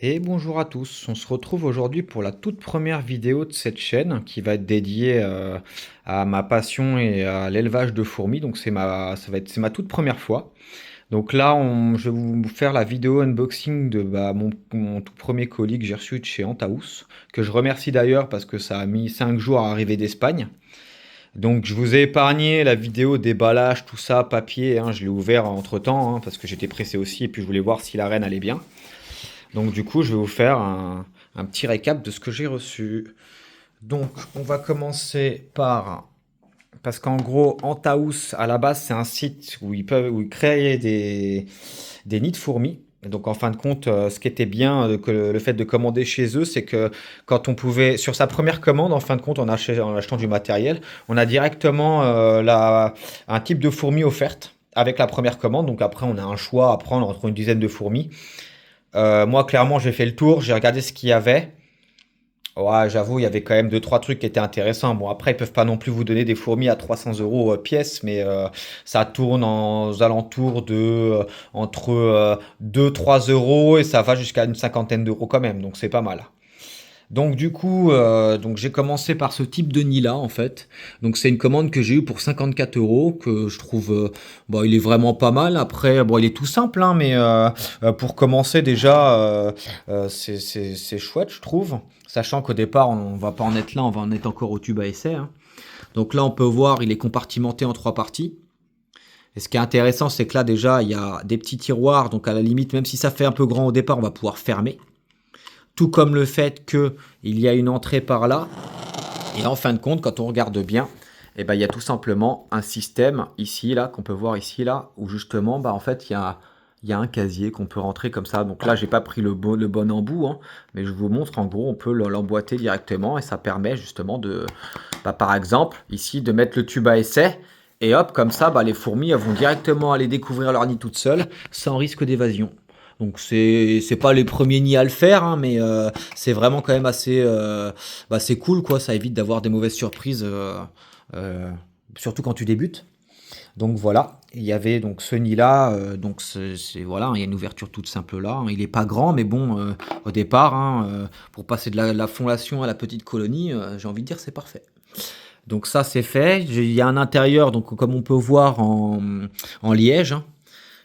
Et bonjour à tous, on se retrouve aujourd'hui pour la toute première vidéo de cette chaîne qui va être dédiée à ma passion et à l'élevage de fourmis. Donc c'est ma toute première fois. Donc là, je vais vous faire la vidéo unboxing de mon tout premier colis que j'ai reçu de chez Antaous, que je remercie d'ailleurs parce que ça a mis 5 jours à arriver d'Espagne. Donc je vous ai épargné la vidéo déballage, tout ça, papier, hein, je l'ai ouvert entre-temps, hein, parce que j'étais pressé aussi et puis je voulais voir si la reine allait bien. Donc du coup, je vais vous faire un petit récap de ce que j'ai reçu. Donc on va commencer par... Parce qu'en gros, Antaous, à la base, c'est un site où ils créaient des nids de fourmis. Et donc en fin de compte, ce qui était bien, que le fait de commander chez eux, c'est que quand on pouvait, sur sa première commande, en fin de compte, en achetant du matériel, on a directement un type de fourmi offerte avec la première commande. Donc après, on a un choix à prendre entre une dizaine de fourmis. Moi, clairement, j'ai fait le tour, j'ai regardé ce qu'il y avait. Ouais, j'avoue, il y avait quand même deux, trois trucs qui étaient intéressants. Bon, après, ils peuvent pas non plus vous donner des fourmis à 300 euros pièce, mais ça tourne aux alentours de entre 2-3 euros et ça va jusqu'à une cinquantaine d'euros quand même, donc c'est pas mal. Donc du coup, donc j'ai commencé par ce type de nid-là en fait. Donc c'est une commande que j'ai eue pour 54 euros, que je trouve, bon, il est vraiment pas mal. Après, bon, il est tout simple, hein, mais pour commencer déjà, c'est chouette, je trouve. Sachant qu'au départ, on va pas en être là, on va en être encore au tube à essai, hein. Donc là, on peut voir, il est compartimenté en trois parties. Et ce qui est intéressant, c'est que là déjà, il y a des petits tiroirs, donc à la limite, même si ça fait un peu grand au départ, on va pouvoir fermer. Tout comme le fait qu'il y a une entrée par là. Et en fin de compte, quand on regarde bien, eh ben, il y a tout simplement un système ici, là, qu'on peut voir ici, là, où justement, bah, en fait, il y a un casier qu'on peut rentrer comme ça. Donc là, j'ai pas pris le bon embout, hein, mais je vous montre, en gros, on peut l'emboîter directement et ça permet justement de, bah, par exemple, ici, de mettre le tube à essai. Et hop, comme ça, bah, les fourmis elles vont directement aller découvrir leur nid toutes seules, sans risque d'évasion. Donc c'est pas les premiers nids à le faire, hein, mais c'est vraiment quand même assez bah, c'est cool quoi. Ça évite d'avoir des mauvaises surprises, euh, surtout quand tu débutes. Donc voilà, il y avait donc ce nid là, donc voilà, il y a une ouverture toute simple là, hein. Il est pas grand, mais bon, au départ, hein, pour passer de la fondation à la petite colonie, j'ai envie de dire c'est parfait. Donc ça c'est fait. Il y a un intérieur, donc comme on peut voir en liège, hein.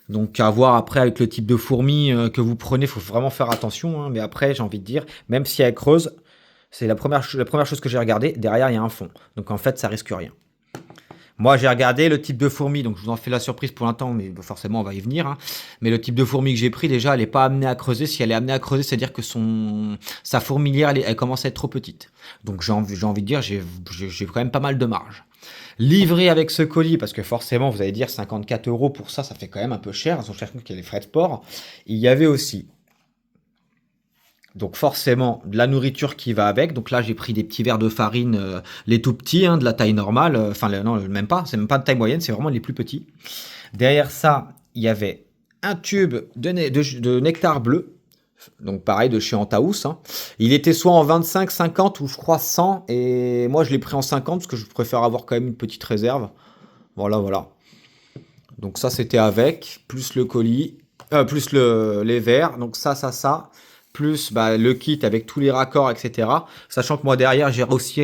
Donc à voir après avec le type de fourmi que vous prenez, il faut vraiment faire attention, hein. Mais après, j'ai envie de dire, même si elle creuse, c'est la première chose que j'ai regardé. Derrière, il y a un fond. Donc en fait, ça risque rien. Moi, j'ai regardé le type de fourmi, donc je vous en fais la surprise pour l'instant, mais forcément, on va y venir, hein. Mais le type de fourmi que j'ai pris, déjà, elle n'est pas amenée à creuser. Si elle est amenée à creuser, c'est-à-dire que sa fourmilière, elle commence à être trop petite. Donc j'ai envie de dire, j'ai quand même pas mal de marge. Livré avec ce colis, parce que forcément, vous allez dire 54 euros pour ça, ça fait quand même un peu cher, on cherche qu'il y a les frais de port. Il y avait aussi, donc forcément, de la nourriture qui va avec. Donc là, j'ai pris des petits verres de farine, les tout petits, hein, de la taille normale. Enfin, non, même pas, c'est même pas de taille moyenne, c'est vraiment les plus petits. Derrière ça, il y avait un tube de nectar bleu. Donc pareil de chez Antaous, hein. Il était soit en 25, 50 ou je crois 100. Et moi je l'ai pris en 50 parce que je préfère avoir quand même une petite réserve. Voilà, voilà. Donc ça c'était avec, plus le colis, plus les verres. Donc ça. Plus bah, le kit avec tous les raccords, etc. Sachant que moi derrière j'ai aussi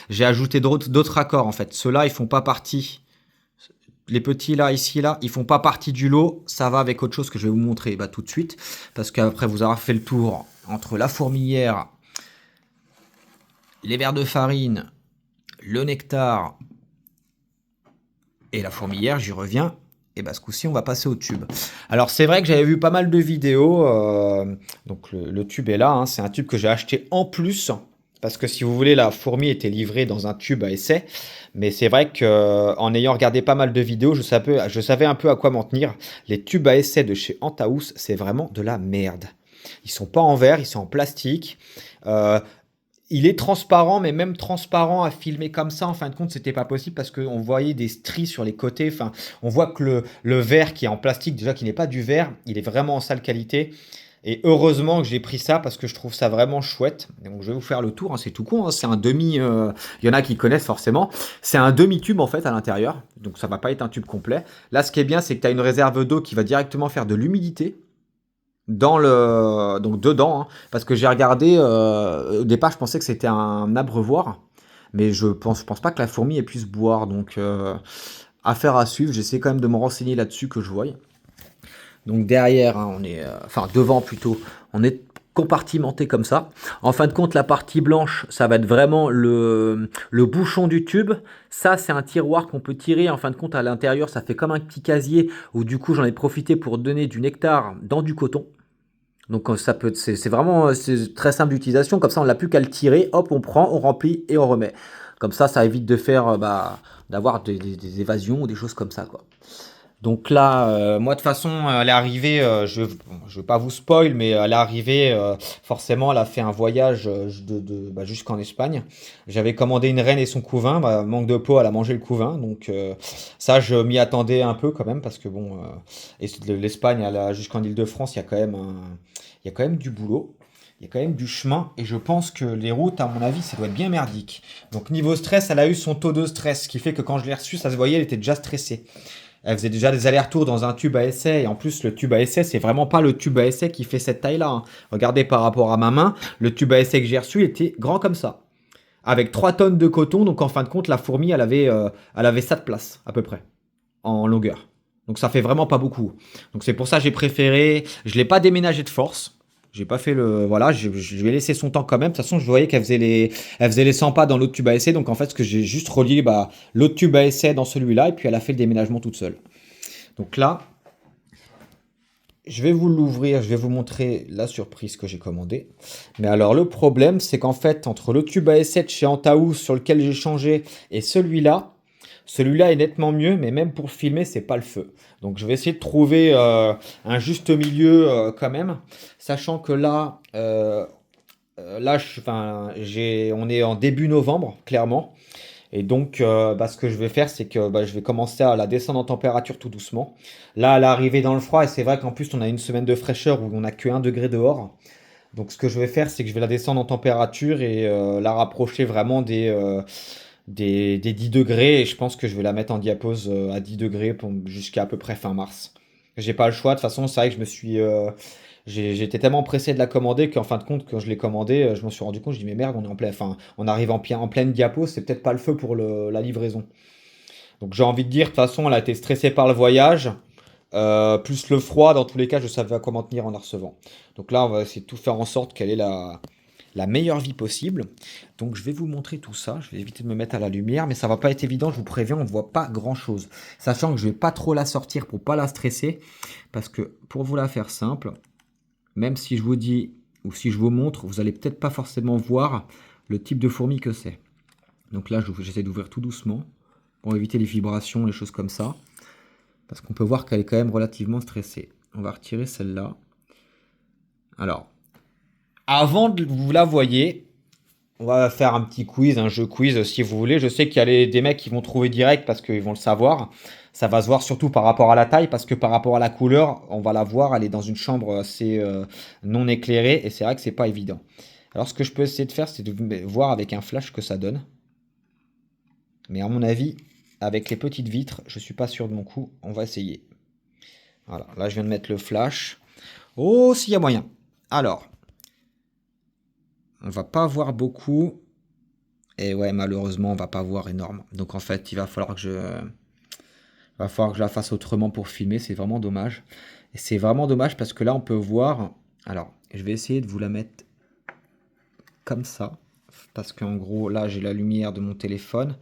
j'ai ajouté d'autres raccords en fait. Ceux-là ils font pas partie. Les petits là, ici, là, ils font pas partie du lot. Ça va avec autre chose que je vais vous montrer bah, tout de suite. Parce qu'après vous avoir fait le tour entre la fourmilière, les verres de farine, le nectar et la fourmilière, j'y reviens. Et bah ce coup-ci, on va passer au tube. Alors c'est vrai que j'avais vu pas mal de vidéos. Donc le tube est là, hein. C'est un tube que j'ai acheté en plus. Parce que si vous voulez, la fourmi était livrée dans un tube à essai. Mais c'est vrai qu'en ayant regardé pas mal de vidéos, je savais un peu à quoi m'en tenir. Les tubes à essai de chez Antaous, c'est vraiment de la merde. Ils sont pas en verre, ils sont en plastique. Euh, il est transparent, mais même transparent à filmer comme ça, en fin de compte, c'était pas possible parce qu'on voyait des stries sur les côtés. Enfin, on voit que le verre qui est en plastique, déjà qui n'est pas du verre, il est vraiment en sale qualité. Et heureusement que j'ai pris ça parce que je trouve ça vraiment chouette. Donc je vais vous faire le tour, hein, c'est tout con, hein, c'est un demi. Il y en a qui connaissent forcément. C'est un demi-tube en fait à l'intérieur. Donc ça va pas être un tube complet. Là, ce qui est bien, c'est que tu as une réserve d'eau qui va directement faire de l'humidité. donc dedans, hein, parce que j'ai regardé, au départ je pensais que c'était un abreuvoir, mais je pense pas que la fourmi elle puisse boire, donc affaire à suivre. J'essaie quand même de me renseigner là-dessus que je voie. Donc derrière, hein, enfin devant plutôt, on est compartimenté comme ça. En fin de compte, la partie blanche, ça va être vraiment le bouchon du tube. Ça, c'est un tiroir qu'on peut tirer. En fin de compte, à l'intérieur, ça fait comme un petit casier où du coup, j'en ai profité pour donner du nectar dans du coton. Donc ça peut, c'est vraiment c'est très simple d'utilisation. Comme ça, on n'a plus qu'à le tirer. Hop, on prend, on remplit et on remet. Comme ça évite de faire, d'avoir des évasions ou des choses comme ça, quoi. Donc là, moi de toute façon, elle est arrivée, je veux pas vous spoil, mais elle est arrivée, forcément, elle a fait un voyage jusqu'en Espagne. J'avais commandé une reine et son couvain, bah, manque de peau, elle a mangé le couvain, donc ça, je m'y attendais un peu quand même, parce que bon, l'Espagne, jusqu'en Île-de-France, il y a quand même du boulot. Il y a quand même du chemin et je pense que les routes, à mon avis, ça doit être bien merdique. Donc niveau stress, elle a eu son taux de stress, ce qui fait que quand je l'ai reçue, ça se voyait, elle était déjà stressée. Elle faisait déjà des allers-retours dans un tube à essai. Et en plus, le tube à essai, c'est vraiment pas le tube à essai qui fait cette taille-là, hein. Regardez par rapport à ma main, le tube à essai que j'ai reçu était grand comme ça. Avec 3 tonnes de coton. Donc en fin de compte, la fourmi, elle avait ça de place, à peu près, en longueur. Donc ça fait vraiment pas beaucoup. Donc c'est pour ça que j'ai préféré. Je l'ai pas déménagé de force. J'ai pas fait le. Voilà, je vais laisser son temps quand même. De toute façon, je voyais elle faisait les 100 pas dans l'autre tube à essai. Donc en fait, ce que j'ai juste relié l'autre tube à essai dans celui-là. Et puis elle a fait le déménagement toute seule. Donc là, je vais vous l'ouvrir. Je vais vous montrer la surprise que j'ai commandée. Mais alors, le problème, c'est qu'en fait, entre le tube à essai de chez Antaous sur lequel j'ai changé et celui-là est nettement mieux, mais même pour filmer, c'est pas le feu. Donc je vais essayer de trouver un juste milieu quand même, sachant que là, on est en début novembre, clairement. Et donc, ce que je vais faire, c'est que je vais commencer à la descendre en température tout doucement. Là, elle est arrivée dans le froid, et c'est vrai qu'en plus, on a une semaine de fraîcheur où on n'a que 1 degré dehors. Donc, ce que je vais faire, c'est que je vais la descendre en température et la rapprocher vraiment des 10 degrés. Et je pense que je vais la mettre en diapause à 10 degrés jusqu'à à peu près fin mars. J'ai pas le choix. De toute façon, c'est vrai que j'étais tellement pressé de la commander qu'en fin de compte, quand je l'ai commandée, je m'en suis rendu compte. Je dis, mais merde, enfin, on arrive en pleine diapo. C'est peut-être pas le feu pour la livraison. Donc, j'ai envie de dire, de toute façon, elle a été stressée par le voyage. Plus le froid, dans tous les cas, je savais à comment tenir en la recevant. Donc là, on va essayer de tout faire en sorte qu'elle ait la meilleure vie possible. Donc je vais vous montrer tout ça. Je vais éviter de me mettre à la lumière, mais ça va pas être évident, je vous préviens, on ne voit pas grand chose. Sachant que je vais pas trop la sortir pour pas la stresser, parce que pour vous la faire simple, même si je vous dis ou si je vous montre, vous allez peut-être pas forcément voir le type de fourmi que c'est. Donc là, j'essaie d'ouvrir tout doucement pour éviter les vibrations, les choses comme ça, parce qu'on peut voir qu'elle est quand même relativement stressée. On va retirer celle-là. Alors, avant de vous la voyez, on va faire un petit quiz, un jeu quiz si vous voulez. Je sais qu'il y a des mecs qui vont trouver direct parce qu'ils vont le savoir. Ça va se voir surtout par rapport à la taille, parce que par rapport à la couleur, on va la voir, elle est dans une chambre assez non éclairée et c'est vrai que c'est pas évident. Alors ce que je peux essayer de faire, c'est de voir avec un flash que ça donne. Mais à mon avis, avec les petites vitres, je suis pas sûr de mon coup. On va essayer. Voilà, là je viens de mettre le flash. Oh, s'il y a moyen. Alors, on va pas voir beaucoup. Et ouais, malheureusement, on va pas voir énorme. Donc en fait, il va falloir que je la fasse autrement pour filmer. C'est vraiment dommage. Et c'est vraiment dommage parce que là, on peut voir. Alors, je vais essayer de vous la mettre comme ça. Parce qu'en gros, là, j'ai la lumière de mon téléphone.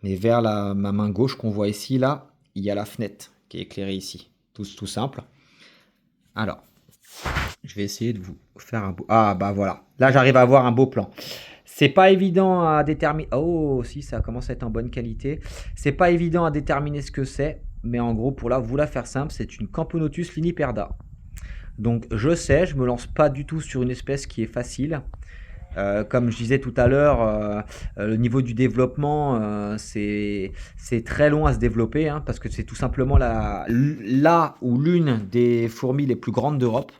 Mais vers ma main gauche qu'on voit ici, là, il y a la fenêtre qui est éclairée ici. Tout simple. Alors, je vais essayer de vous faire un beau... Ah, bah voilà. Là, j'arrive à avoir un beau plan. C'est pas évident à déterminer. Oh, si, ça commence à être en bonne qualité. C'est pas évident à déterminer ce que c'est. Mais en gros, pour vous la faire simple, c'est une Camponotus liniperda. Donc, je sais, je me lance pas du tout sur une espèce qui est facile. Comme je disais tout à l'heure, le niveau du développement, c'est très long à se développer, hein, parce que c'est tout simplement là où l'une des fourmis les plus grandes d'Europe.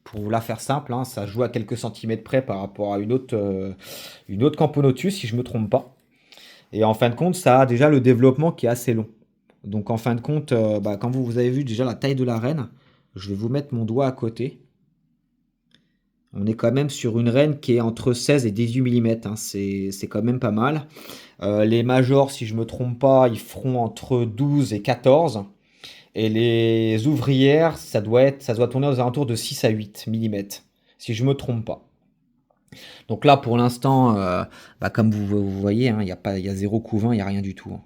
Pour vous la faire simple, hein, ça joue à quelques centimètres près par rapport à une autre Camponotus, si je ne me trompe pas. Et en fin de compte, ça a déjà le développement qui est assez long. Donc en fin de compte, quand vous avez vu déjà la taille de la reine, je vais vous mettre mon doigt à côté. On est quand même sur une reine qui est entre 16 et 18 millimètres, hein. C'est quand même pas mal. Les majors, si je me trompe pas, ils feront entre 12 et 14. Et les ouvrières, ça doit tourner aux alentours de 6 à 8 millimètres, si je me trompe pas. Donc là, pour l'instant, bah, comme vous voyez, hein, il y a zéro couvain, il n'y a rien du tout, hein.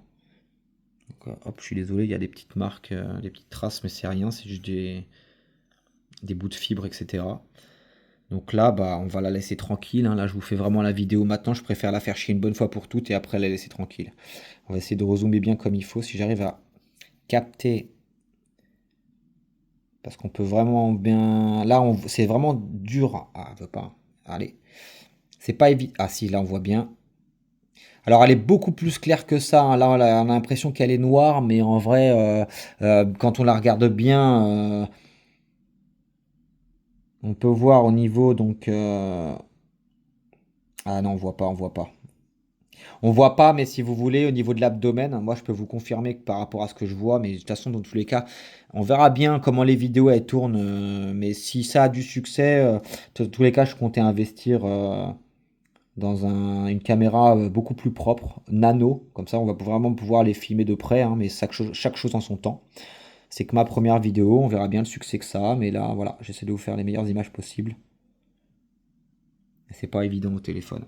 Donc, hop, je suis désolé, il y a des petites marques, des petites traces, mais c'est rien, c'est juste des bouts de fibres, etc. Donc là, bah, on va la laisser tranquille, hein. Là, je vous fais vraiment la vidéo maintenant. Je préfère la faire chier une bonne fois pour toutes et après la laisser tranquille. On va essayer de rezoomer bien comme il faut. Si j'arrive à capter, parce qu'on peut vraiment bien. Là, c'est vraiment dur. Ah, elle veut pas. Allez, c'est pas évident. Ah si, là, on voit bien. Alors, elle est beaucoup plus claire que ça, hein. Là, on a l'impression qu'elle est noire, mais en vrai, quand on la regarde bien, on peut voir au niveau donc. Ah non, on voit pas, on voit pas. On voit pas, mais si vous voulez, au niveau de l'abdomen, moi je peux vous confirmer que par rapport à ce que je vois, mais de toute façon, dans tous les cas, on verra bien comment les vidéos elles tournent. Mais si ça a du succès, dans tous les cas, je comptais investir dans une caméra beaucoup plus propre, nano, comme ça on va vraiment pouvoir les filmer de près, hein, mais chaque chose en son temps. C'est que ma première vidéo, on verra bien le succès que ça a, mais là voilà, j'essaie de vous faire les meilleures images possibles. C'est pas évident au téléphone.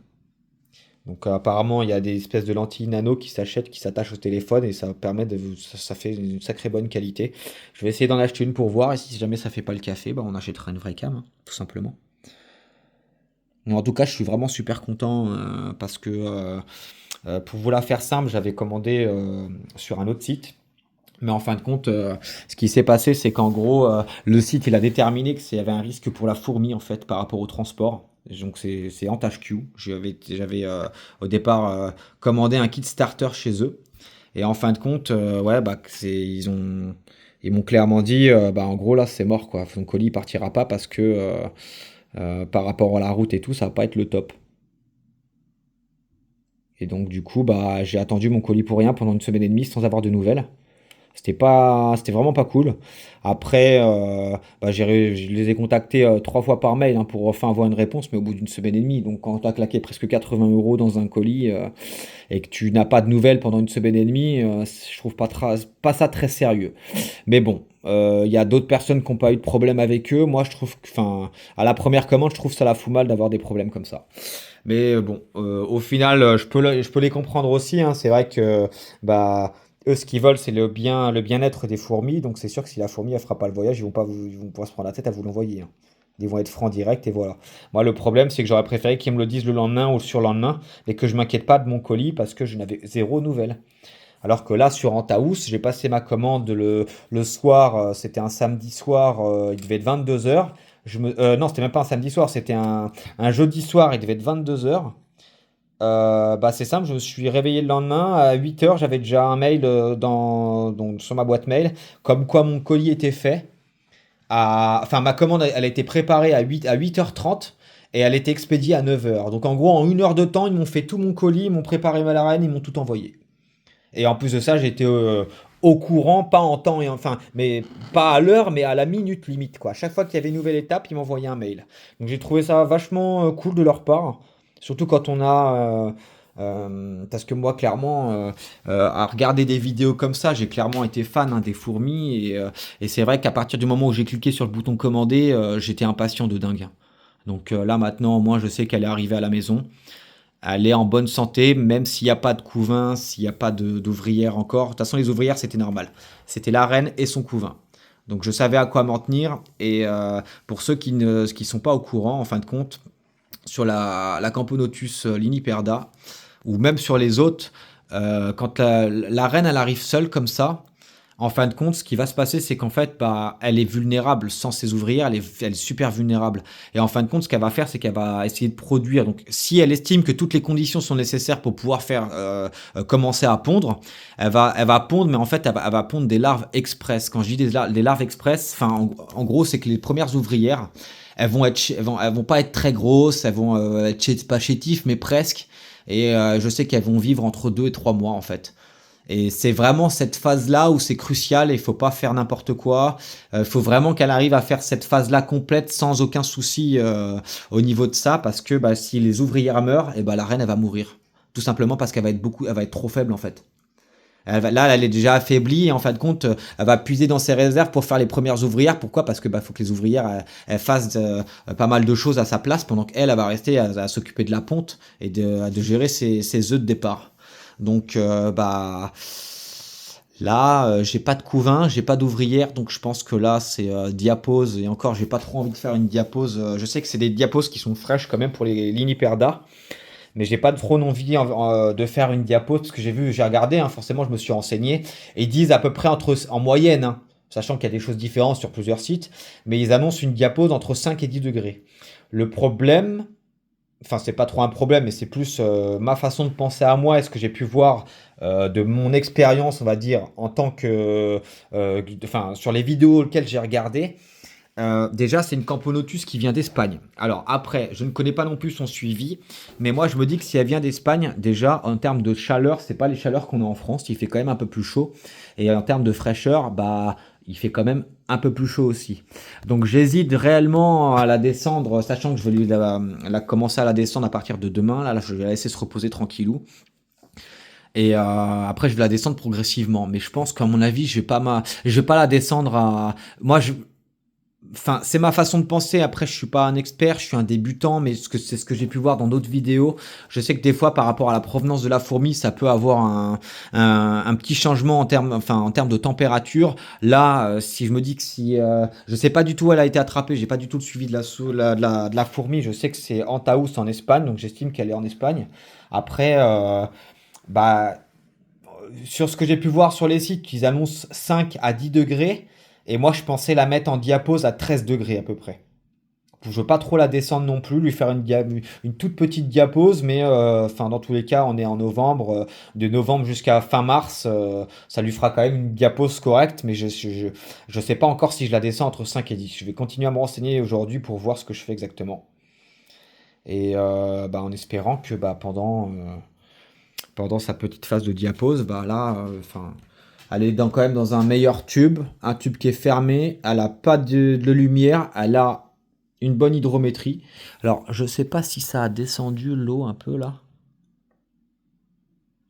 Donc apparemment, il y a des espèces de lentilles nano qui s'achètent, qui s'attachent au téléphone et ça permet ça fait une sacrée bonne qualité. Je vais essayer d'en acheter une pour voir et si jamais ça fait pas le café, bah on achètera une vraie cam, hein, tout simplement. Mais en tout cas, je suis vraiment super content parce que pour vous la faire simple, j'avais commandé sur un autre site. Mais en fin de compte, ce qui s'est passé, c'est qu'en gros, le site, il a déterminé qu'il y avait un risque pour la fourmi, en fait, par rapport au transport. Donc c'est en THQ. J'avais au départ commandé un kit starter chez eux. Et en fin de compte, ouais, bah, ils m'ont clairement dit, bah, en gros, là, c'est mort, quoi. Ton colis partira pas parce que par rapport à la route et tout, ça va pas être le top. Et donc, du coup, bah, j'ai attendu mon colis pour rien pendant une semaine et demie sans avoir de nouvelles. C'était vraiment pas cool. Après, bah, je les ai contactés 3 fois par mail, hein, pour enfin avoir une réponse, mais au bout d'une semaine et demie. Donc quand tu as claqué presque 80 € dans un colis et que tu n'as pas de nouvelles pendant une semaine et demie, je trouve pas ça très sérieux. Mais bon, il y a d'autres personnes qui n'ont pas eu de problème avec eux. Moi, je trouve que, enfin, à la première commande, je trouve ça la fout mal d'avoir des problèmes comme ça. Mais bon, au final, je peux les comprendre aussi, hein. C'est vrai que bah, eux, ce qu'ils veulent, c'est le bien-être des fourmis. Donc c'est sûr que si la fourmi, elle fera pas le voyage, ils vont pas se prendre la tête à vous l'envoyer, hein. Ils vont être francs direct et voilà. Moi, le problème, c'est que j'aurais préféré qu'ils me le disent le lendemain ou le surlendemain et que je m'inquiète pas de mon colis parce que je n'avais zéro nouvelle. Alors que là, sur Antaous, j'ai passé ma commande le soir, c'était un samedi soir, il devait être 22 heures. Non, c'était même pas un samedi soir, c'était un jeudi soir, il devait être 22 heures. Bah, c'est simple, je me suis réveillé le lendemain, à 8 heures, j'avais déjà un mail donc, sur ma boîte mail, comme quoi mon colis était fait. Enfin, ma commande, elle a été préparée à 8h30 et elle était expédiée à 9 heures. Donc en gros, en 1 heure de temps, ils m'ont fait tout mon colis, ils m'ont préparé ma reine, ils m'ont tout envoyé. Et en plus de ça, j'étais au courant, pas en temps et enfin, mais pas à l'heure, mais à la minute limite, quoi. Chaque fois qu'il y avait une nouvelle étape, ils m'envoyaient un mail. Donc j'ai trouvé ça vachement cool de leur part, surtout quand on a. Parce que moi, clairement, à regarder des vidéos comme ça, j'ai clairement été fan, hein, des fourmis. Et c'est vrai qu'à partir du moment où j'ai cliqué sur le bouton commander, j'étais impatient de dingue, hein. Donc là, maintenant, moi, je sais qu'elle est arrivée à la maison. Elle est en bonne santé, même s'il n'y a pas de couvain, s'il n'y a pas d'ouvrière encore. De toute façon, les ouvrières, c'était normal. C'était la reine et son couvain. Donc je savais à quoi m'en tenir. Et pour ceux qui sont pas au courant, en fin de compte, sur la Camponotus liniperda, ou même sur les autres, quand la reine, elle arrive seule comme ça, en fin de compte, ce qui va se passer, c'est qu'en fait, bah, elle est vulnérable sans ses ouvrières, elle est super vulnérable. Et en fin de compte, ce qu'elle va faire, c'est qu'elle va essayer de produire. Donc, si elle estime que toutes les conditions sont nécessaires pour pouvoir faire commencer à pondre, elle va pondre, mais en fait, elle va pondre des larves express. Quand je dis des larves express, enfin, en gros, c'est que les premières ouvrières, elles vont pas être très grosses, elles vont être pas chétives, mais presque. Et je sais qu'elles vont vivre entre 2 et 3 mois, en fait. Et c'est vraiment cette phase-là où c'est crucial et il faut pas faire n'importe quoi. Il faut vraiment qu'elle arrive à faire cette phase-là complète sans aucun souci au niveau de ça, parce que bah, si les ouvrières meurent, et bah, la reine elle va mourir. Tout simplement parce qu'elle va être elle va être trop faible en fait. Là, elle est déjà affaiblie et en fin de compte, elle va puiser dans ses réserves pour faire les premières ouvrières. Pourquoi? Parce que bah, faut que les ouvrières elles fassent pas mal de choses à sa place pendant qu'elle elle va rester à s'occuper de la ponte et de gérer ses œufs de départ. Donc bah là, j'ai pas de couvain, j'ai pas d'ouvrière, donc je pense que là c'est diapose. Et encore, j'ai pas trop envie de faire une diapose. Je sais que c'est des diaposes qui sont fraîches quand même pour les lignes Perda. Mais j'ai pas trop envie de faire une diapo parce que j'ai regardé, hein, forcément je me suis renseigné et ils disent à peu près en moyenne, hein, sachant qu'il y a des choses différentes sur plusieurs sites, mais ils annoncent une diapo entre 5 et 10 degrés. Le problème, enfin c'est pas trop un problème, mais c'est plus ma façon de penser à moi et ce que j'ai pu voir de mon expérience, on va dire, en tant que, enfin sur les vidéos auxquelles j'ai regardé. Déjà, c'est une Camponotus qui vient d'Espagne. Alors après, je ne connais pas non plus son suivi, mais moi je me dis que si elle vient d'Espagne, déjà en termes de chaleur, c'est pas les chaleurs qu'on a en France, il fait quand même un peu plus chaud. Et en termes de fraîcheur, bah il fait quand même un peu plus chaud aussi. Donc j'hésite réellement à la descendre, sachant que je vais commencer à la descendre à partir de demain. Là, je vais la laisser se reposer tranquillou. Et après, je vais la descendre progressivement. Mais je pense qu'à mon avis, je vais pas la descendre à. Moi, enfin, c'est ma façon de penser. Après, je suis pas un expert, je suis un débutant, mais c'est ce que j'ai pu voir dans d'autres vidéos. Je sais que des fois, par rapport à la provenance de la fourmi, ça peut avoir un petit changement en termes de température. Là, si je me dis que si, je sais pas du tout où elle a été attrapée, j'ai pas du tout le suivi de la fourmi. Je sais que c'est Antaus en Espagne, donc j'estime qu'elle est en Espagne. Après, bah, sur ce que j'ai pu voir sur les sites, qu'ils annoncent 5 à 10 degrés. Et moi, je pensais la mettre en diapose à 13 degrés à peu près. Je veux pas trop la descendre non plus, lui faire une toute petite diapose, mais enfin dans tous les cas, on est en novembre, de novembre jusqu'à fin mars, ça lui fera quand même une diapose correcte, mais je sais pas encore si je la descends entre 5 et 10. Je vais continuer à me renseigner aujourd'hui pour voir ce que je fais exactement. Et bah, en espérant que bah, pendant sa petite phase de diapose, bah là, enfin, elle est quand même dans un tube qui est fermé, elle a pas de lumière, elle a une bonne hydrométrie. Alors, je sais pas si ça a descendu l'eau un peu là.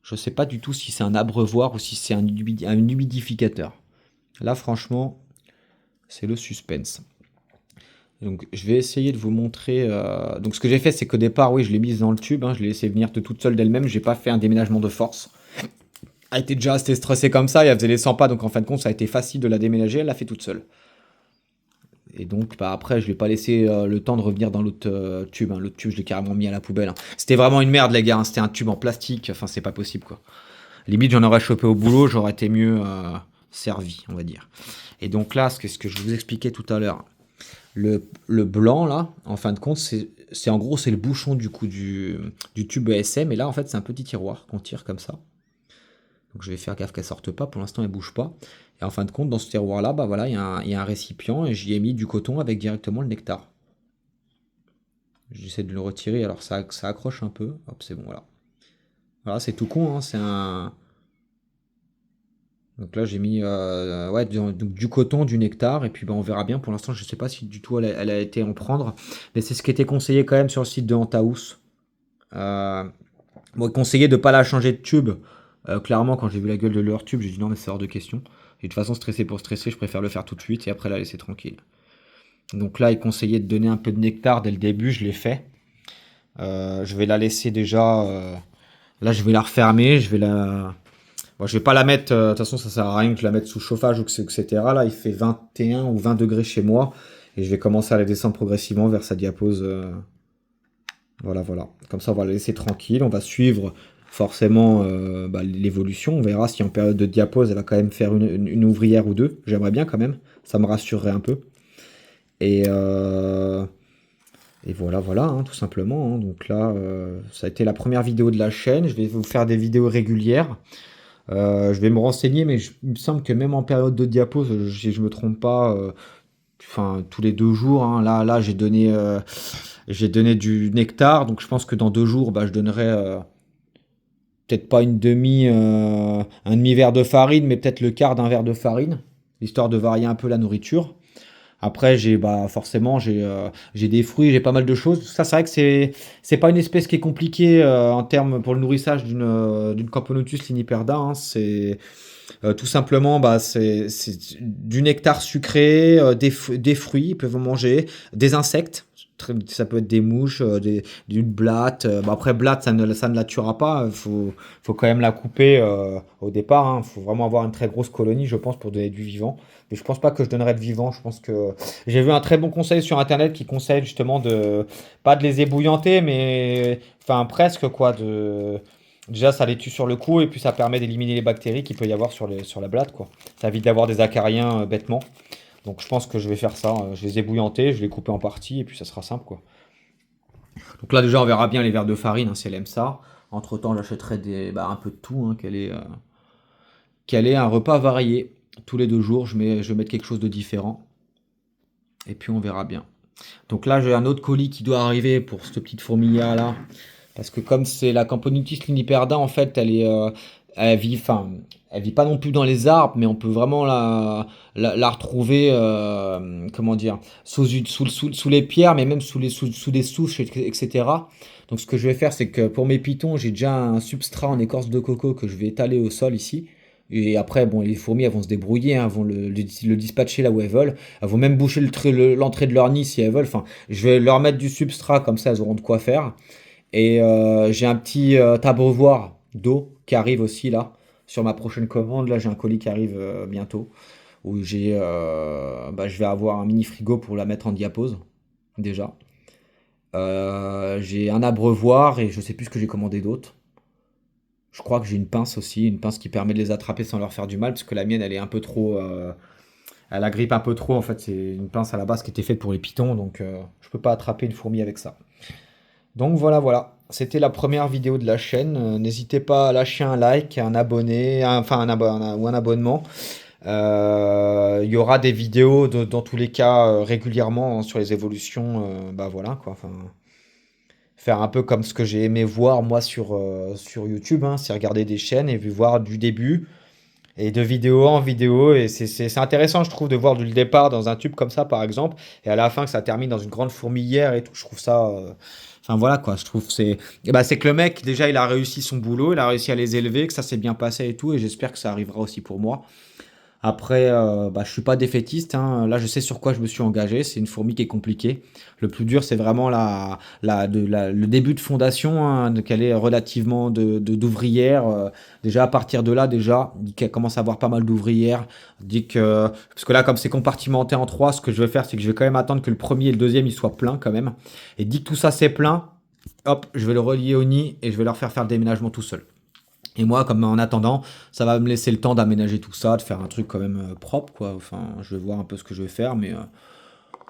Je sais pas du tout si c'est un abreuvoir ou si c'est un humidificateur. Là, franchement, c'est le suspense. Donc, je vais essayer de vous montrer. Donc, ce que j'ai fait, c'est qu'au départ, oui, je l'ai mise dans le tube, hein, je l'ai laissé venir de toute seule d'elle-même. J'ai pas fait un déménagement de force. Elle était déjà assez stressée comme ça, et elle faisait les 100 pas, donc en fin de compte, ça a été facile de la déménager, elle l'a fait toute seule. Et donc, bah, après, je vais pas laisser le temps de revenir dans l'autre tube, hein. L'autre tube, je l'ai carrément mis à la poubelle, hein. C'était vraiment une merde, les gars, hein. C'était un tube en plastique, enfin, c'est pas possible, quoi. Limite, j'en aurais chopé au boulot, j'aurais été mieux servi, on va dire. Et donc là, ce que je vous expliquais tout à l'heure, le blanc, là, en fin de compte, c'est en gros, c'est le bouchon du coup du tube ESM, et là, en fait, c'est un petit tiroir qu'on tire comme ça. Donc je vais faire gaffe qu'elle sorte pas. Pour l'instant, elle bouge pas. Et en fin de compte, dans ce tiroir-là, bah voilà, il y a un récipient et j'y ai mis du coton avec directement le nectar. J'essaie de le retirer. Alors ça accroche un peu. Hop, c'est bon, voilà. Voilà, c'est tout con, hein, c'est un. Donc là, j'ai mis ouais, donc, du coton, du nectar, et puis bah, on verra bien. Pour l'instant, je ne sais pas si du tout elle a été en prendre, mais c'est ce qui était conseillé quand même sur le site de Antaous. Euh, Bon, conseillé de ne pas la changer de tube. Clairement, quand j'ai vu la gueule de leur tube, j'ai dit non, mais c'est hors de question. Et de toute façon, stresser pour stresser, je préfère le faire tout de suite et après la laisser tranquille. Donc là, il conseillait de donner un peu de nectar dès le début, je l'ai fait. Je vais la laisser déjà. Là, je vais la refermer. Bon, je vais pas la mettre. De toute façon, ça sert à rien que je la mette sous chauffage ou etc. Là, il fait 21 ou 20 degrés chez moi. Et je vais commencer à la descendre progressivement vers sa diapose. Voilà, voilà. Comme ça, on va la laisser tranquille. On va suivre forcément bah, l'évolution. On verra si en période de diapose, elle va quand même faire une ouvrière ou deux. J'aimerais bien quand même. Ça me rassurerait un peu. Et, euh, et voilà, voilà, hein, tout simplement, hein. Donc là, ça a été la première vidéo de la chaîne. Je vais vous faire des vidéos régulières. Je vais me renseigner, mais il me semble que même en période de diapose, si je me trompe pas, enfin tous les 2 jours, hein, là j'ai donné du nectar, donc je pense que dans 2 jours, bah, je donnerai peut-être pas un demi-verre de farine, mais peut-être le quart d'un verre de farine, histoire de varier un peu la nourriture. Après, forcément, j'ai des fruits, j'ai pas mal de choses. Ça, c'est vrai que c'est pas une espèce qui est compliquée en termes pour le nourrissage d'une Camponotus liniperda, hein. C'est tout simplement, c'est du nectar sucré, des fruits, ils peuvent en manger, des insectes. Ça peut être des mouches, d'une blatte. Après, blatte, ça ne la tuera pas. Faut quand même la couper au départ, hein. Faut vraiment avoir une très grosse colonie, je pense, pour donner du vivant. Mais je pense pas que je donnerais de vivant. Je pense que j'ai vu un très bon conseil sur internet qui conseille justement de pas de les ébouillanter, mais enfin presque quoi. Déjà, ça les tue sur le coup et puis ça permet d'éliminer les bactéries qu'il peut y avoir sur la blatte, quoi. Ça évite d'avoir des acariens bêtement. Donc je pense que je vais faire ça. Je vais les ébouillanter, je vais les couper en parties et puis ça sera simple, quoi. Donc là déjà on verra bien les verres de farine, hein, si elle aime ça. Entre temps j'achèterai un peu de tout, hein, qu'elle ait un repas varié. Tous les 2 jours je vais mettre quelque chose de différent. Et puis on verra bien. Donc là j'ai un autre colis qui doit arriver pour cette petite fourmilière là. Parce que comme c'est la Camponitis luniperda, en fait, elle vit pas non plus dans les arbres, mais on peut vraiment la retrouver, comment dire, sous les pierres, mais même sous des souches, etc. Donc ce que je vais faire, c'est que pour mes pitons, j'ai déjà un substrat en écorce de coco que je vais étaler au sol ici. Et après, bon, les fourmis, elles vont se débrouiller, hein, elles vont le dispatcher là où elles veulent. Elles vont même boucher l'entrée de leur nid si elles veulent. Enfin, je vais leur mettre du substrat, comme ça, elles auront de quoi faire. Et j'ai un petit abreuvoir d'eau qui arrive aussi là sur ma prochaine commande. Là, j'ai un colis qui arrive bientôt où je vais avoir un mini frigo pour la mettre en diapose déjà. J'ai un abreuvoir et je sais plus ce que j'ai commandé d'autre. Je crois que j'ai une pince aussi, une pince qui permet de les attraper sans leur faire du mal parce que la mienne elle est un peu trop, elle agrippe un peu trop en fait. C'est une pince à la base qui était faite pour les pitons donc je peux pas attraper une fourmi avec ça. Donc voilà, voilà. C'était la première vidéo de la chaîne. N'hésitez pas à lâcher un like, un abonné, ou un abonnement. Il y aura des vidéos dans tous les cas régulièrement, hein, sur les évolutions. Voilà quoi. Enfin, faire un peu comme ce que j'ai aimé voir moi sur YouTube, hein, c'est regarder des chaînes et voir du début et de vidéo en vidéo. Et c'est intéressant, je trouve, de voir le départ dans un tube comme ça, par exemple, et à la fin que ça termine dans une grande fourmilière et tout. Je trouve ça. Enfin voilà quoi, je trouve c'est que le mec déjà il a réussi son boulot, il a réussi à les élever, que ça s'est bien passé et tout, et j'espère que ça arrivera aussi pour moi. Après, je suis pas défaitiste, hein. Là, je sais sur quoi je me suis engagé. C'est une fourmi qui est compliquée. Le plus dur, c'est vraiment le début de fondation, hein, qu'elle est relativement d'ouvrières. Déjà, à partir de là, déjà, dit qu'elle commence à avoir pas mal d'ouvrières. Parce que là, comme c'est compartimenté en trois, ce que je vais faire, c'est que je vais quand même attendre que le premier et le deuxième, ils soient pleins quand même. Et dès que tout ça c'est plein, hop, je vais le relier au nid et je vais leur faire le déménagement tout seul. Et moi, comme en attendant, ça va me laisser le temps d'aménager tout ça, de faire un truc quand même propre, quoi. Enfin, je vais voir un peu ce que je vais faire, mais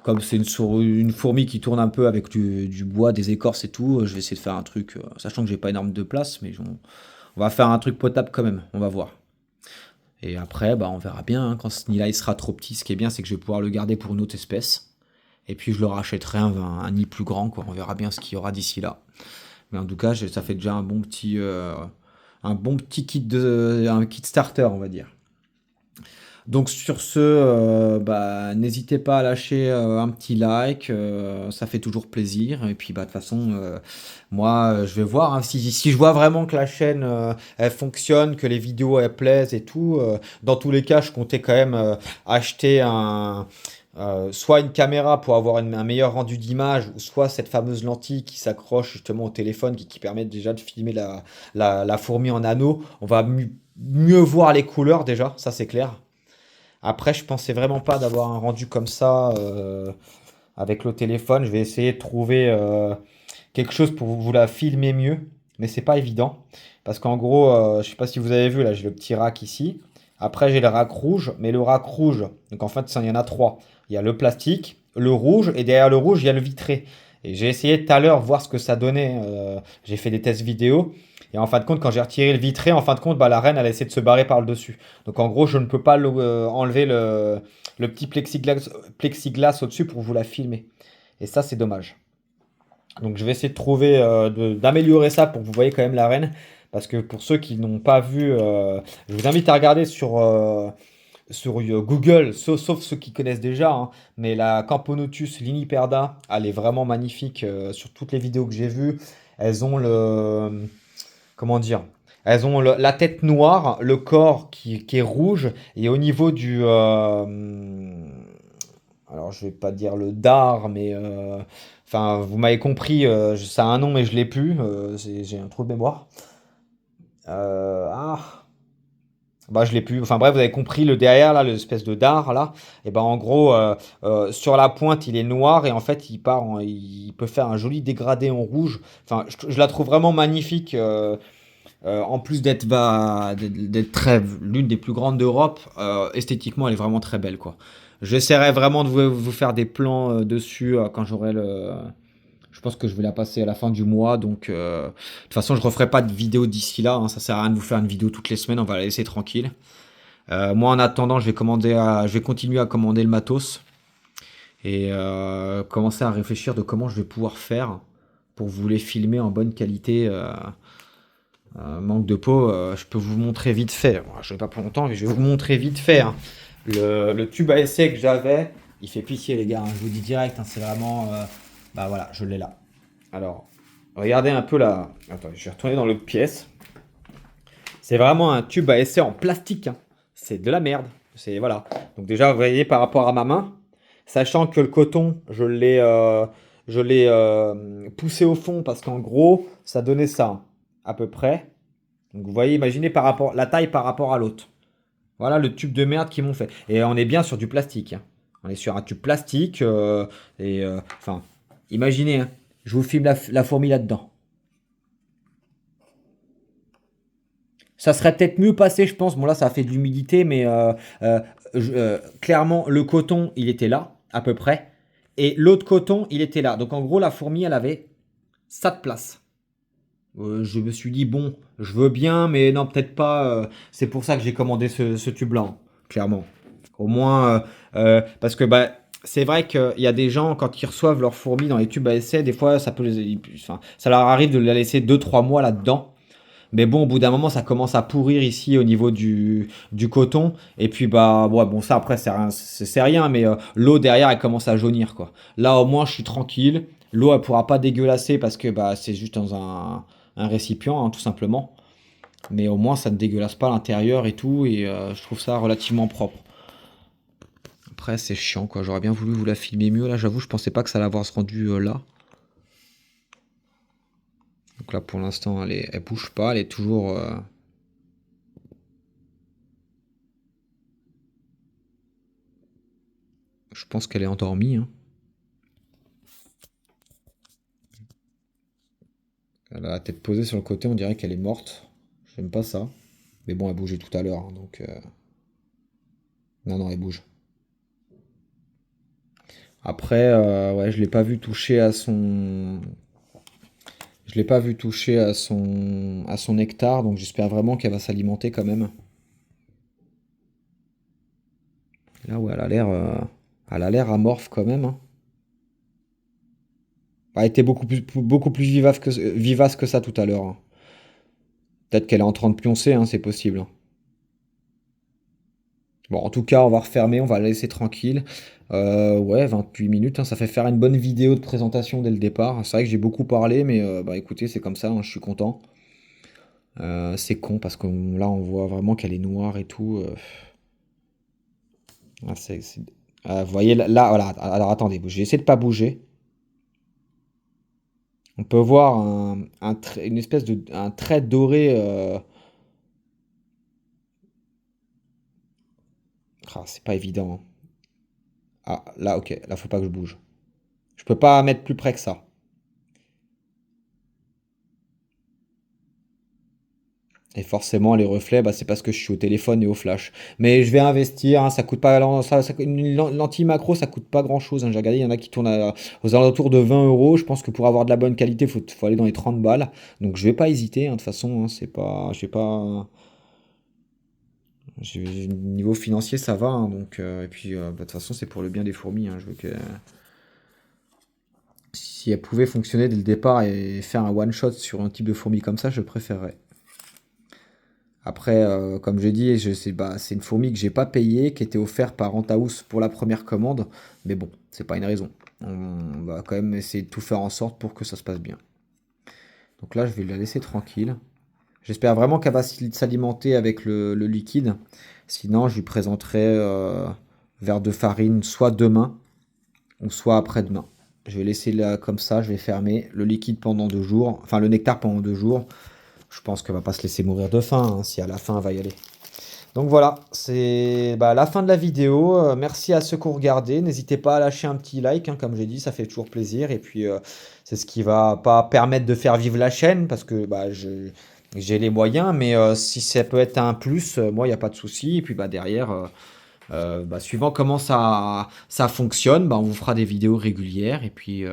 comme c'est une fourmi qui tourne un peu avec du bois, des écorces et tout, je vais essayer de faire un truc, sachant que j'ai pas énorme de place, mais on va faire un truc potable quand même, on va voir. Et après, on verra bien, hein, quand ce nid-là il sera trop petit. Ce qui est bien, c'est que je vais pouvoir le garder pour une autre espèce. Et puis je le rachèterai un nid plus grand, quoi. On verra bien ce qu'il y aura d'ici là. Mais en tout cas, ça fait déjà un bon petit un kit starter, on va dire. Donc sur ce, n'hésitez pas à lâcher un petit like, ça fait toujours plaisir. Et puis de toute façon, moi, je vais voir, hein, si je vois vraiment que la chaîne elle fonctionne, que les vidéos elles plaisent et tout. Dans tous les cas, je comptais quand même acheter soit une caméra pour avoir un meilleur rendu d'image, ou soit cette fameuse lentille qui s'accroche justement au téléphone, qui permet déjà de filmer la fourmi en anneau. On va mieux voir les couleurs déjà, ça c'est clair. Après, je pensais vraiment pas d'avoir un rendu comme ça avec le téléphone. Je vais essayer de trouver quelque chose pour vous la filmer mieux, mais c'est pas évident. Parce qu'en gros, je sais pas si vous avez vu, là j'ai le petit rack ici. Après, j'ai le rack rouge, mais le rack rouge, donc en fait, il y en a trois. Il y a le plastique, le rouge, et derrière le rouge, il y a le vitré. Et j'ai essayé tout à l'heure voir ce que ça donnait. J'ai fait des tests vidéo. Et en fin de compte, quand j'ai retiré le vitré, en fin de compte, la reine, elle a essayé de se barrer par le dessus. Donc en gros, je ne peux pas enlever le petit plexiglas au-dessus pour vous la filmer. Et ça, c'est dommage. Donc je vais essayer de trouver, d'améliorer ça pour que vous voyez quand même la reine. Parce que pour ceux qui n'ont pas vu, je vous invite à regarder sur Google, sauf ceux qui connaissent déjà, hein, mais la Camponotus liniperda, elle est vraiment magnifique sur toutes les vidéos que j'ai vues. Elles ont comment dire? Elles ont la tête noire, le corps qui est rouge, et au niveau alors je vais pas dire le dard, mais enfin vous m'avez compris, ça a un nom mais je l'ai plus, j'ai un trou de mémoire. Ah, bah je l'ai plus. Enfin bref, vous avez compris le derrière là, l'espèce de dard là. Et ben en gros, sur la pointe il est noir et en fait il peut faire un joli dégradé en rouge. Enfin, je la trouve vraiment magnifique. En plus d'être très l'une des plus grandes d'Europe, esthétiquement elle est vraiment très belle quoi. J'essaierai vraiment de vous faire des plans dessus quand j'aurai le. Je pense que je vais la passer à la fin du mois, donc de toute façon je referai pas de vidéo d'ici là, hein, ça sert à rien de vous faire une vidéo toutes les semaines, on va la laisser tranquille. Moi en attendant je vais continuer à commander le matos et commencer à réfléchir de comment je vais pouvoir faire pour vous les filmer en bonne qualité. Manque de peau, je peux vous montrer vite fait. Bon, je vais pas pour longtemps, mais je vais vous montrer vite fait, hein. Le tube à essai que j'avais, il fait pitié les gars, hein, je vous dis direct, hein, c'est vraiment. Bah voilà, je l'ai là. Alors, regardez un peu là. Attends, je vais retourner dans l'autre pièce. C'est vraiment un tube à essai en plastique, hein. C'est de la merde. C'est voilà. Donc déjà, vous voyez par rapport à ma main, sachant que le coton, je l'ai poussé au fond parce qu'en gros, ça donnait ça, hein, à peu près. Donc vous voyez, imaginez par rapport la taille par rapport à l'autre. Voilà le tube de merde qu'ils m'ont fait. Et on est bien sur du plastique, hein. On est sur un tube plastique enfin, imaginez, hein, je vous filme la fourmi là-dedans. Ça serait peut-être mieux passé, je pense. Bon là, ça a fait de l'humidité, mais clairement, le coton, il était là, à peu près. Et l'autre coton, il était là. Donc en gros, la fourmi, elle avait ça de place. Je me suis dit, bon, je veux bien, mais non, peut-être pas. C'est pour ça que j'ai commandé ce tube-là, hein, clairement. Au moins, parce que bah, c'est vrai qu'il y a des gens, quand ils reçoivent leurs fourmis dans les tubes à essai, des fois, enfin, ça leur arrive de la laisser 2 3 mois là-dedans. Mais bon, au bout d'un moment, ça commence à pourrir ici au niveau du coton. Et puis, bah, ouais, bon, ça après, c'est rien, mais l'eau derrière, elle commence à jaunir, quoi. Là, au moins, je suis tranquille. L'eau, elle pourra pas dégueulasser parce que bah, c'est juste dans un récipient, hein, tout simplement. Mais au moins, ça ne dégueulasse pas l'intérieur et tout. Et je trouve ça relativement propre. Après, c'est chiant, quoi. J'aurais bien voulu vous la filmer mieux. Là, j'avoue, je pensais pas que ça allait avoir ce rendu là. Donc là, pour l'instant, elle bouge pas. Elle est toujours. Je pense qu'elle est endormie, hein. Elle a la tête posée sur le côté, on dirait qu'elle est morte. J'aime pas ça. Mais bon, elle bougeait tout à l'heure, hein, donc. Non, non, elle bouge. Après, ouais, je l'ai pas vu toucher à son. Je l'ai pas vu toucher à son nectar, donc j'espère vraiment qu'elle va s'alimenter quand même. Là où elle a l'air amorphe quand même, hein. Elle était beaucoup plus vivace que ça tout à l'heure, hein. Peut-être qu'elle est en train de pioncer, hein, c'est possible, hein. Bon, en tout cas, on va refermer, on va la laisser tranquille. Ouais, 28 minutes, hein, ça fait faire une bonne vidéo de présentation dès le départ. C'est vrai que j'ai beaucoup parlé, mais bah écoutez, c'est comme ça, hein, je suis content. C'est con parce que là, on voit vraiment qu'elle est noire et tout. Ah, vous voyez, là, voilà. Alors attendez, j'ai essayé de pas bouger. On peut voir une espèce un trait doré. Ah, c'est pas évident, hein. Ah, là, ok, là, faut pas que je bouge. Je peux pas mettre plus près que ça. Et forcément, les reflets, bah, c'est parce que je suis au téléphone et au flash. Mais je vais investir, hein, ça coûte pas, une lentille macro, ça coûte pas grand-chose, hein. J'ai regardé, il y en a qui tournent aux alentours de 20 euros. Je pense que pour avoir de la bonne qualité, faut aller dans les 30 balles. Donc je vais pas hésiter, hein, de toute façon, hein, c'est pas, je sais pas, niveau financier, ça va, hein, donc, et puis, bah, de toute façon, c'est pour le bien des fourmis, hein. Je veux que, si elle pouvait fonctionner dès le départ et faire un one shot sur un type de fourmi comme ça, je préférerais. Après, comme je dis, c'est une fourmi que j'ai pas payée, qui était offerte par Renthouse pour la première commande. Mais bon, c'est pas une raison. On va quand même essayer de tout faire en sorte pour que ça se passe bien. Donc là, je vais la laisser tranquille. J'espère vraiment qu'elle va s'alimenter avec le liquide. Sinon, je lui présenterai verre de farine soit demain ou soit après-demain. Je vais laisser là comme ça, je vais fermer le liquide pendant 2 jours, enfin le nectar pendant 2 jours. Je pense qu'elle va pas se laisser mourir de faim, hein, si à la fin elle va y aller. Donc voilà, c'est la fin de la vidéo. Merci à ceux qui ont regardé. N'hésitez pas à lâcher un petit like, hein, comme j'ai dit, ça fait toujours plaisir. Et puis c'est ce qui va pas permettre de faire vivre la chaîne parce que j'ai les moyens, mais si ça peut être un plus, moi il n'y a pas de souci. Et puis derrière, suivant comment ça fonctionne, on vous fera des vidéos régulières. Et puis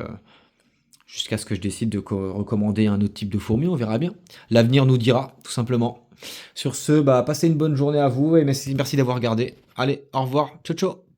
jusqu'à ce que je décide de recommander un autre type de fourmi, on verra bien. L'avenir nous dira, tout simplement. Sur ce, passez une bonne journée à vous et merci d'avoir regardé. Allez, au revoir, ciao ciao.